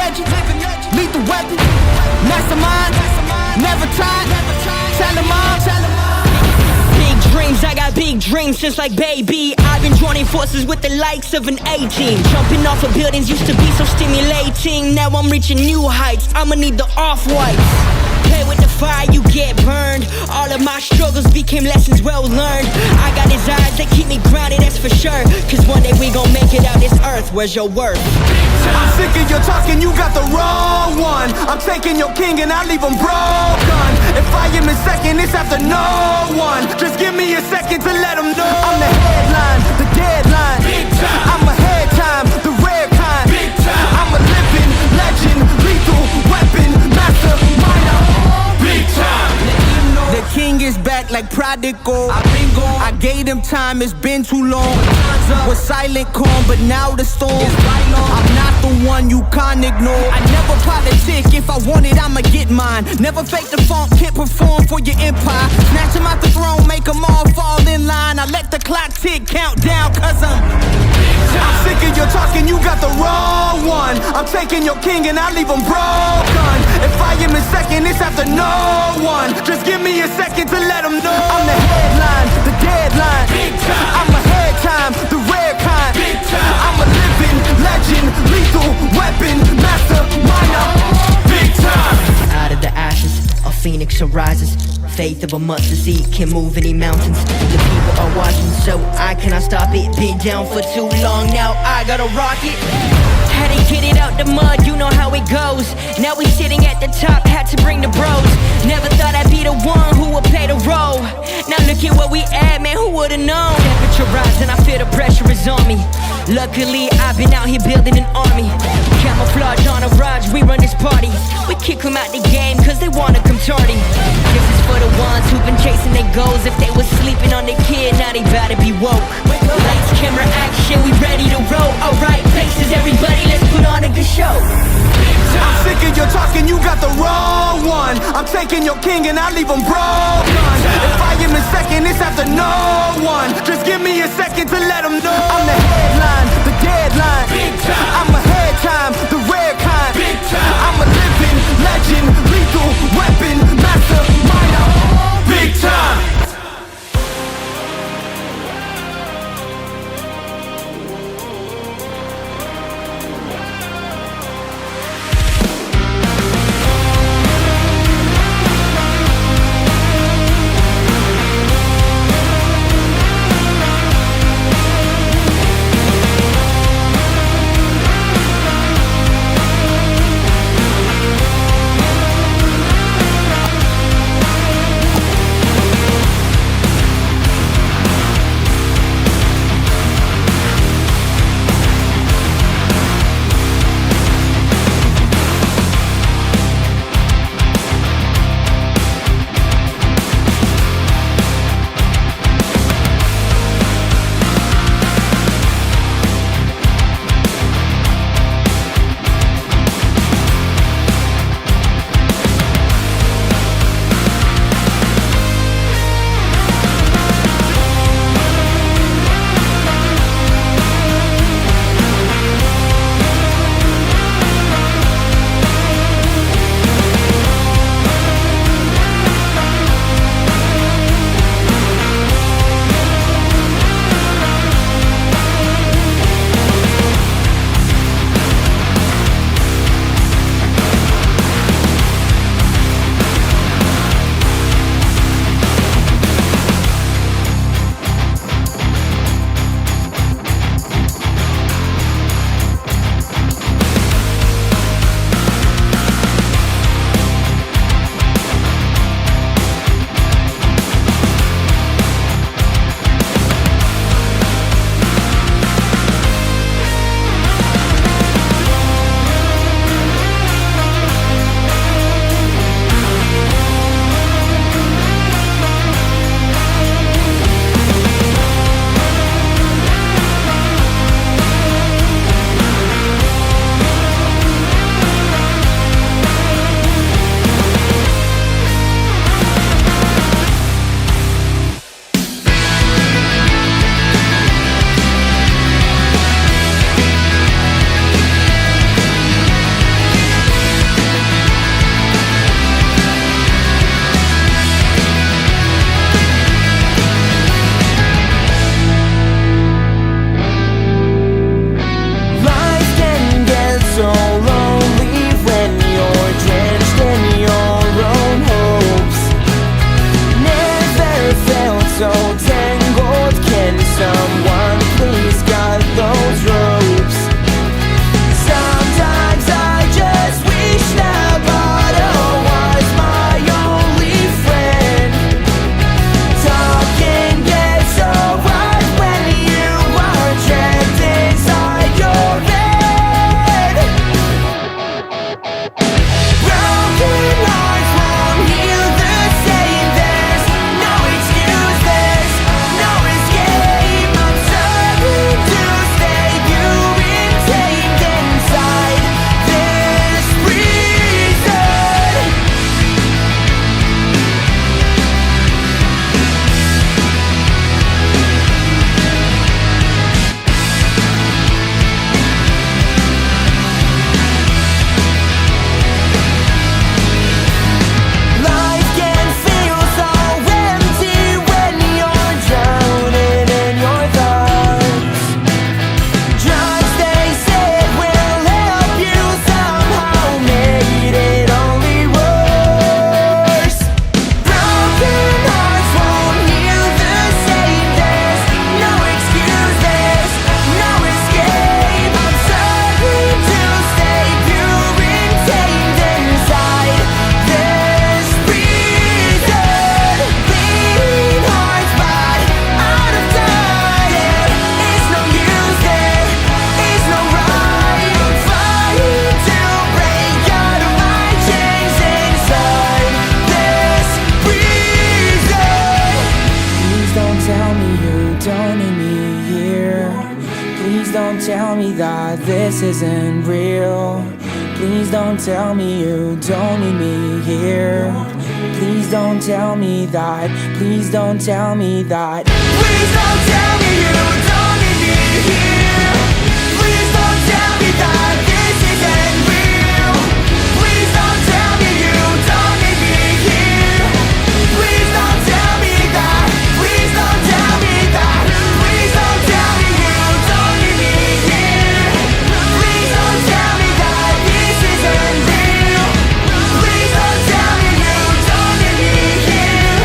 legend, lethal weapon, mastermind, never tired, tell 'em all. Big dreams, I got big dreams since like baby. I've been joining forces with the likes of an A-team. Jumping off of buildings used to be so stimulating. Now I'm reaching new heights, I'ma need the off-whites. Play with the fire, you get burned. All of my struggles became lessons well learned. I got desires that keep me grounded, that's for sure. Cause one day we gon' make it out this earth, where's your worth? I'm sick of your talking, you got the wrong one. I'm taking your king and I leave him broken. If I am in second, it's after no one. Just give me a second to let them know. I'm the headline, the deadline. I'm ahead time, the rare kind. I'm a living legend, lethal weapon, mastermind. Big time. The king is back like prodigal. I gave him time, it's been too long. Was silent calm, but now the storm. I'm not the one you can't ignore. I never politic, if I want it, I'ma get mine. Never fake the funk, can't perform for your empire. Snatch him out the throne, make them all fall in line. I let the clock tick, count down, cause I'm sick of your talking, you got the wrong one. I'm taking your king and I leave him broken. If I am in second, it's after no one. Just give me a second to let them know. I'm the headline, the deadline. I'm ahead time, the rare kind. I'm a living legend, lethal weapon, mastermind. Big time. Out of the ashes, a phoenix arises. Faith of a mustard seed can move any mountains. The people are watching, so I cannot stop it. Been down for too long, now I gotta rock it. Had to get it out the mud, you know how it goes. Now we sitting at the top, had to bring the bros. Never thought I'd be the one who would play the role. Now look at where we at, man, who would've known? Temperature rising, I feel the pressure is on me. Luckily, I've been out here building an army. Camouflage on a ride, we run this party. We kick them out the game, cause they wanna come tardy. This is for the ones who've been chasing their goals. If they was sleeping on their kid, now they bout to be woke. Lights, camera, action, we ready to roll. Alright, faces, everybody, let's put on a good show. I'm sick of your talking, you got the wrong one. I'm taking your king and I leave him broken. If I am in second, it's after no one. Just give me a second to let them know. I'm the headline, the deadline. I'm ahead time, the rare kind. I'm a living legend, lethal weapon, mastermind. Big time. this isn't real. Please don't tell me you don't need me here. Please don't tell me that. Please don't tell me that. Please don't tell me you don't need me here. Please don't tell me that this isn't real. Please don't tell me you don't need me here. Please don't tell me that. Please don't tell me that. Please don't tell me you don't need me here. Please don't tell me that this isn't real. Please don't tell me you don't need me here.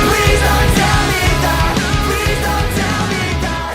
Please don't tell me that. Please don't tell me that.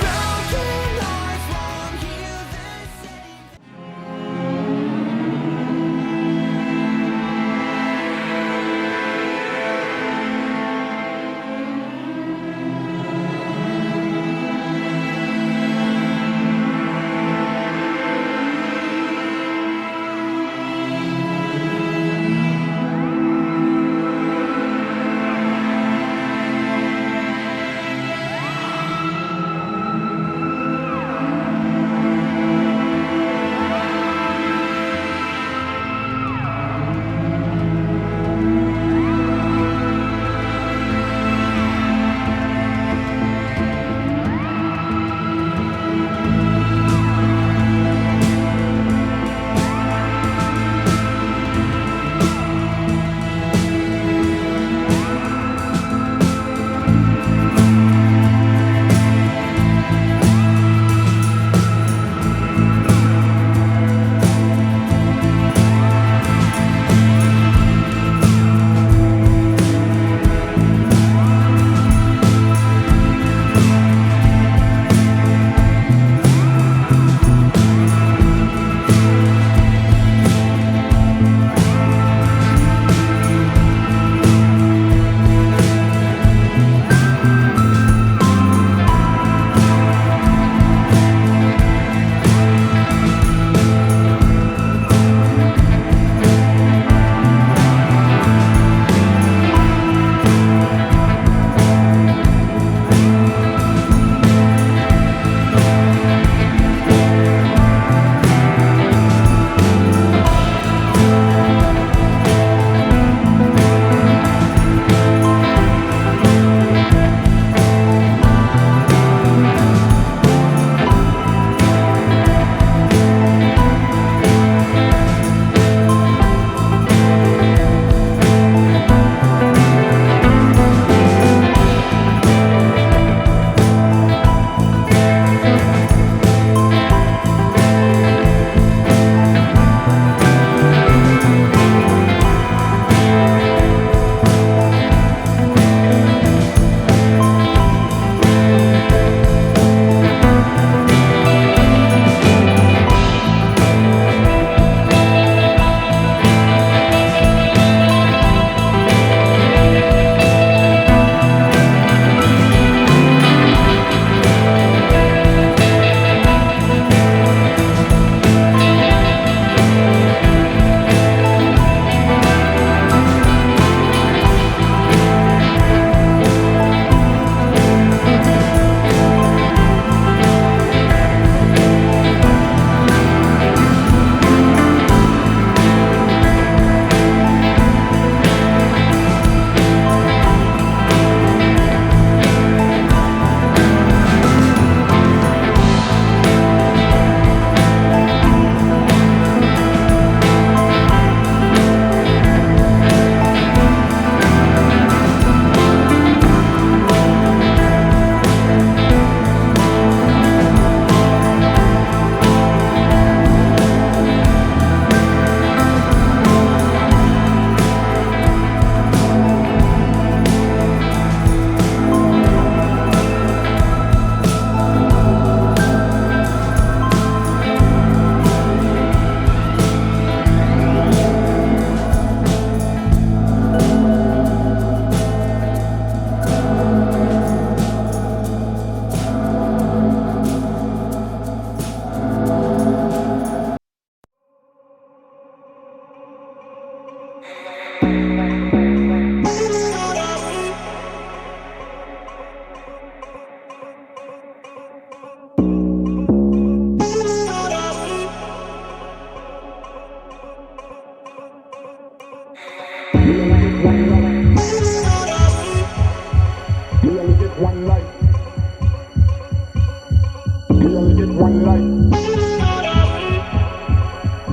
one life.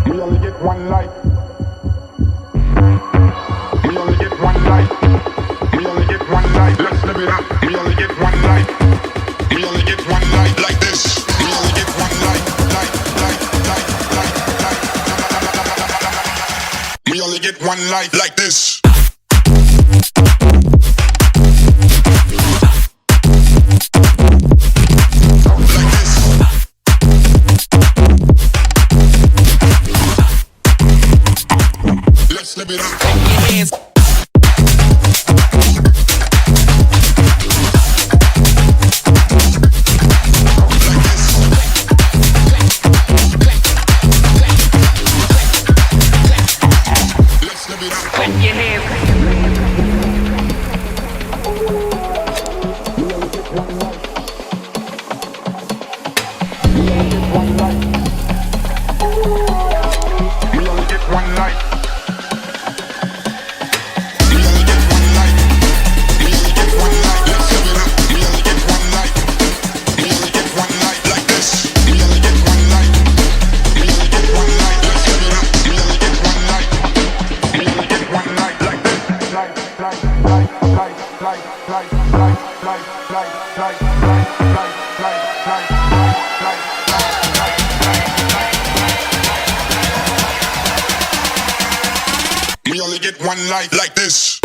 We only get one life. We only get one life. We only get one life. Let's live it up. We only get one life. We only get one life like this. We only get one life. We only get one life like this. Let's live it up. Clap your hands. We only get one life like this.